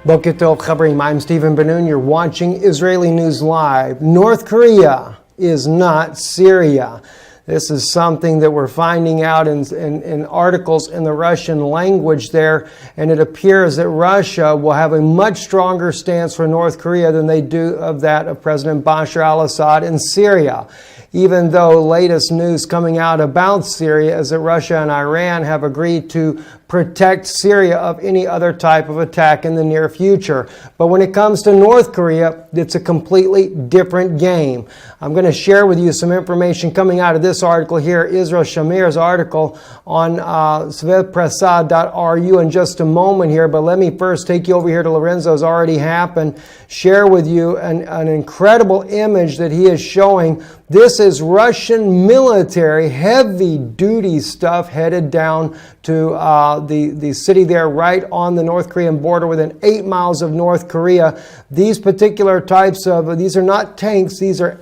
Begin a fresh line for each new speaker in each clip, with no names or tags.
Boker Tov Chaverim, I'm Stephen Ben-Nun. You're watching Israeli News Live. North Korea is not Syria. This is something that we're finding out in articles in the Russian language there, and it appears that Russia will have a much stronger stance for North Korea than they do of that of President Bashar al-Assad in Syria. Even though latest news coming out about Syria is that Russia and Iran have agreed to protect Syria of any other type of attack in the near future. But when it comes to North Korea, it's a completely different game. I'm going to share with you some information coming out of this article here, Israel Shamir's article on svetprasad.ru in just a moment here. But let me first take you over here to Lorenzo's Already Happened, share with you an incredible image that he is showing. This is Russian military, heavy-duty stuff headed down to the city there right on the North Korean border within 8 miles of North Korea. These particular types of, these are not tanks, these are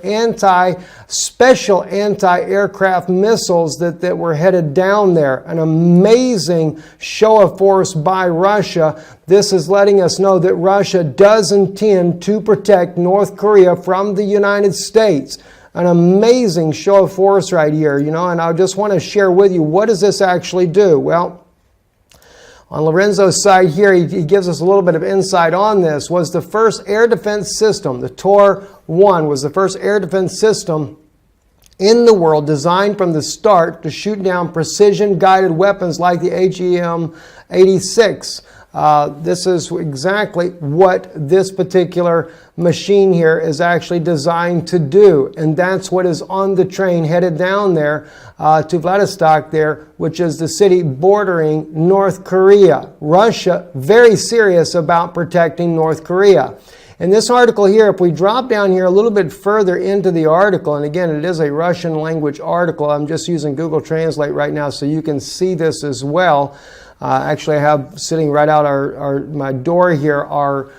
special anti-aircraft missiles that were headed down there. An amazing show of force by Russia. This is letting us know that Russia does intend to protect North Korea from the United States. An amazing show of force right here, and I just want to share with you, what does this actually do? Well, on Lorenzo's side here, he gives us a little bit of insight on this. Was the first air defense system, the Tor-1, was the first air defense system in the world designed from the start to shoot down precision-guided weapons like the AGM-86. This is exactly what this particular machine here is actually designed to do. And that's what is on the train headed down there to Vladivostok there, which is the city bordering North Korea. Russia, very serious about protecting North Korea. In this article here, if we drop down here a little bit further into the article, and again, it is a Russian language article. I'm just using Google Translate right now so you can see this as well. Actually, I have sitting right out my door here our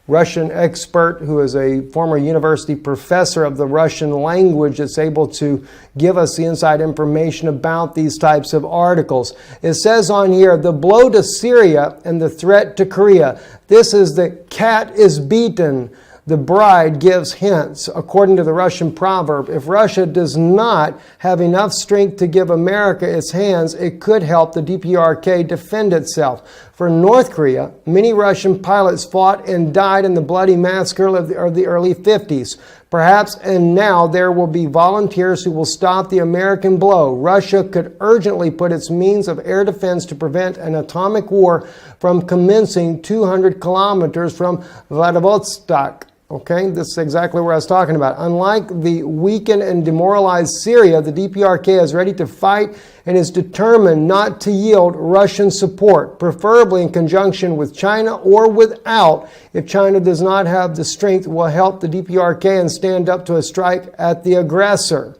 Russian expert who is a former university professor of the Russian language that's able to give us the inside information about these types of articles. It says on here, the blow to Syria and the threat to Korea. This is the cat is beaten. The bride gives hints, according to the Russian proverb. If Russia does not have enough strength to give America its hands, it could help the DPRK defend itself. For North Korea, many Russian pilots fought and died in the bloody massacre of the early 50s. Perhaps and now there will be volunteers who will stop the American blow. Russia could urgently put its means of air defense to prevent an atomic war from commencing 200 kilometers from Vladivostok. Okay, this is exactly what I was talking about. Unlike the weakened and demoralized Syria, the DPRK is ready to fight and is determined not to yield Russian support, preferably in conjunction with China or without. If China does not have the strength, will help the DPRK and stand up to a strike at the aggressor,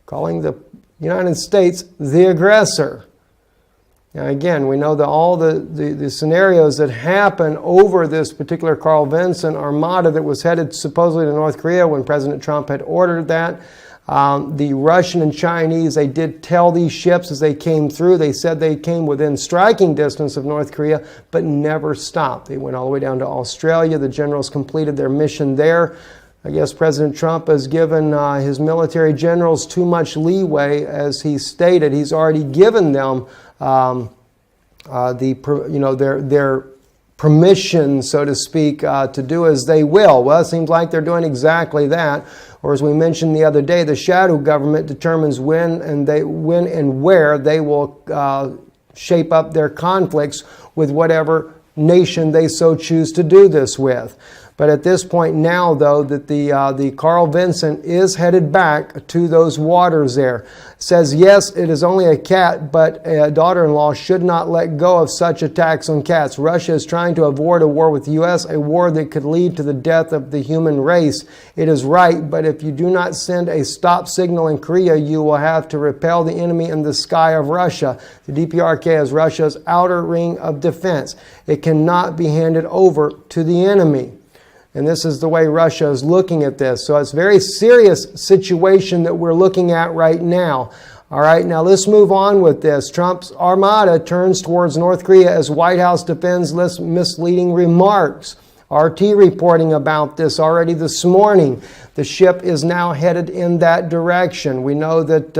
calling the United States the aggressor. Now again, we know that all the scenarios that happen over this particular Carl Vinson armada that was headed supposedly to North Korea when President Trump had ordered that. The Russian and Chinese, they did tell these ships as they came through, they said they came within striking distance of North Korea, but never stopped. They went all the way down to Australia. The generals completed their mission there. I guess President Trump has given his military generals too much leeway, as he stated. He's already given them their permission, so to speak, to do as they will. Well, it seems like they're doing exactly that. Or as we mentioned the other day, the shadow government determines when and where they will shape up their conflicts with whatever nation they so choose to do this with. But at this point now, though, that the Carl Vinson is headed back to those waters there. It says, yes, it is only a cat, but a daughter-in-law should not let go of such attacks on cats. Russia is trying to avoid a war with the U.S., a war that could lead to the death of the human race. It is right, but if you do not send a stop signal in Korea, you will have to repel the enemy in the sky of Russia. The DPRK is Russia's outer ring of defense. It cannot be handed over to the enemy. And this is the way Russia is looking at this. So it's a very serious situation that we're looking at right now. All right, now let's move on with this. Trump's armada turns towards North Korea as White House defends misleading remarks. RT reporting about this already this morning. The ship is now headed in that direction. We know that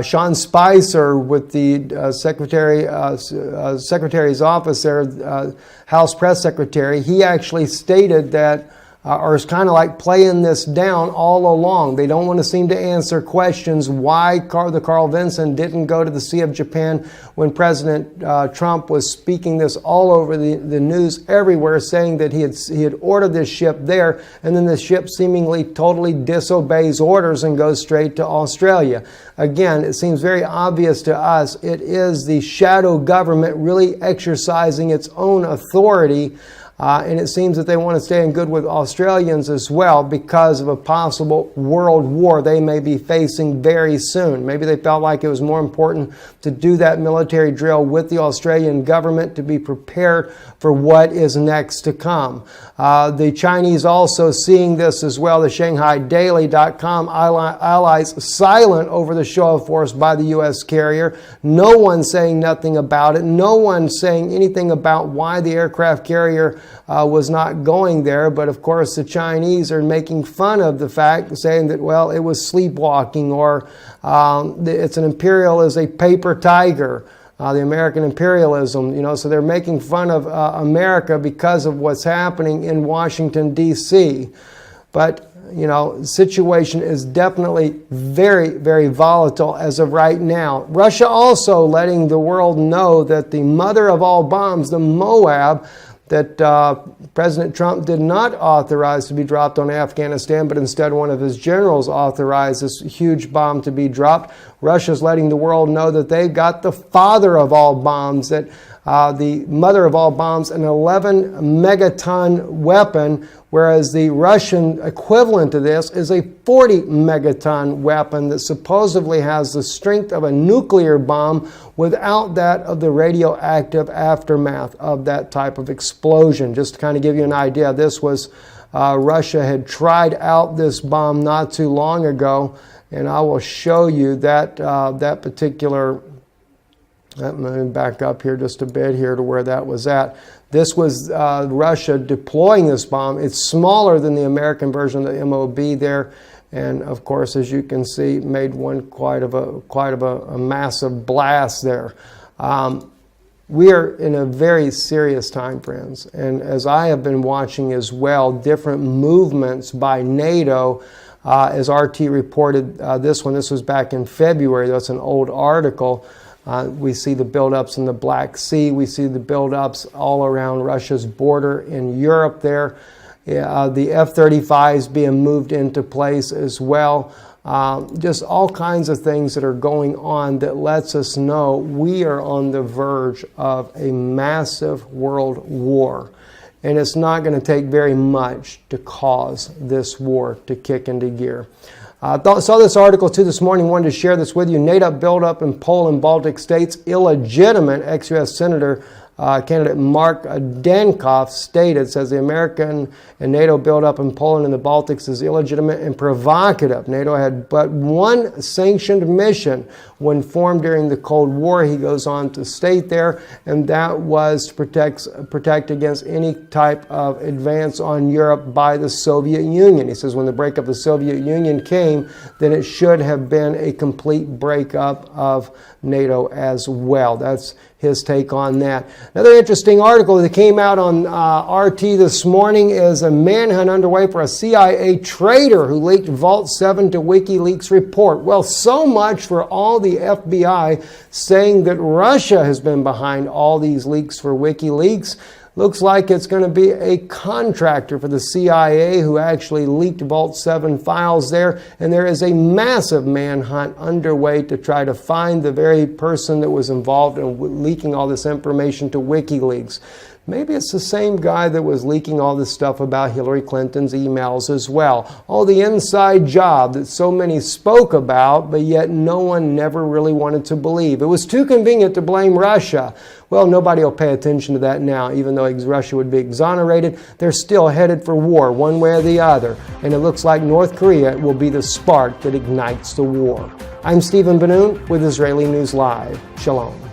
Sean Spicer with the Secretary's office there, House Press Secretary, he actually stated that or is kind of like playing this down all along. They don't want to seem to answer questions why the Carl Vinson didn't go to the Sea of Japan when President Trump was speaking this all over the news everywhere, saying that he had ordered this ship there, and then the ship seemingly totally disobeys orders and goes straight to Australia. Again, it seems very obvious to us it is the shadow government really exercising its own authority. And it seems that they want to stay in good with Australians as well because of a possible world war they may be facing very soon. Maybe they felt like it was more important to do that military drill with the Australian government to be prepared for what is next to come. The Chinese also seeing this as well. The ShanghaiDaily.com allies silent over the show of force by the U.S. carrier. No one saying nothing about it. No one saying anything about why the aircraft carrier was not going there. But of course, the Chinese are making fun of the fact, saying that, well, it was sleepwalking, or it's an imperial as a paper tiger. The American imperialism, so they're making fun of America because of what's happening in Washington, D.C. But, the situation is definitely very, very volatile as of right now. Russia also letting the world know that the mother of all bombs, the Moab, that President Trump did not authorize to be dropped on Afghanistan, but instead one of his generals authorized this huge bomb to be dropped. Russia's letting the world know that they've got the father of all bombs, that the mother of all bombs, an 11 megaton weapon, whereas the Russian equivalent to this is a 40 megaton weapon that supposedly has the strength of a nuclear bomb without that of the radioactive aftermath of that type of explosion. Just to kind of give you an idea, this was Russia had tried out this bomb not too long ago, and I will show you that that particular. Let me back up here just a bit here to where that was at. This was Russia deploying this bomb. It's smaller than the American version of the MOB there, and of course, as you can see, made one quite of a massive blast there. We are in a very serious time, friends, and as I have been watching as well, different movements by NATO. As RT reported this was back in February. That's an old article. We see the buildups in the Black Sea. We see the buildups all around Russia's border in Europe there. The F-35s being moved into place as well. Just all kinds of things that are going on that lets us know we are on the verge of a massive world war. And it's not going to take very much to cause this war to kick into gear. Saw this article too this morning, wanted to share this with you. NATO buildup in Poland, Baltic states, illegitimate. Ex-U.S. Senator candidate Mark Dankov stated, says the American and NATO buildup in Poland and the Baltics is illegitimate and provocative. NATO had but one sanctioned mission when formed during the Cold War, he goes on to state there, and that was to protect against any type of advance on Europe by the Soviet Union. He says when the breakup of the Soviet Union came, then it should have been a complete breakup of NATO as well. That's his take on that. Another interesting article that came out on RT this morning is a manhunt underway for a CIA traitor who leaked Vault 7 to WikiLeaks report. Well, so much for all the FBI saying that Russia has been behind all these leaks for WikiLeaks. Looks like it's going to be a contractor for the CIA who actually leaked Vault 7 files there. And there is a massive manhunt underway to try to find the very person that was involved in leaking all this information to WikiLeaks. maybe it's the same guy that was leaking all this stuff about Hillary Clinton's emails as well. All the inside job that so many spoke about, but yet no one never really wanted to believe. It was too convenient to blame Russia. Well, nobody will pay attention to that now. Even though Russia would be exonerated, they're still headed for war one way or the other. And it looks like North Korea will be the spark that ignites the war. I'm Stephen Ben-Nun with Israeli News Live. Shalom.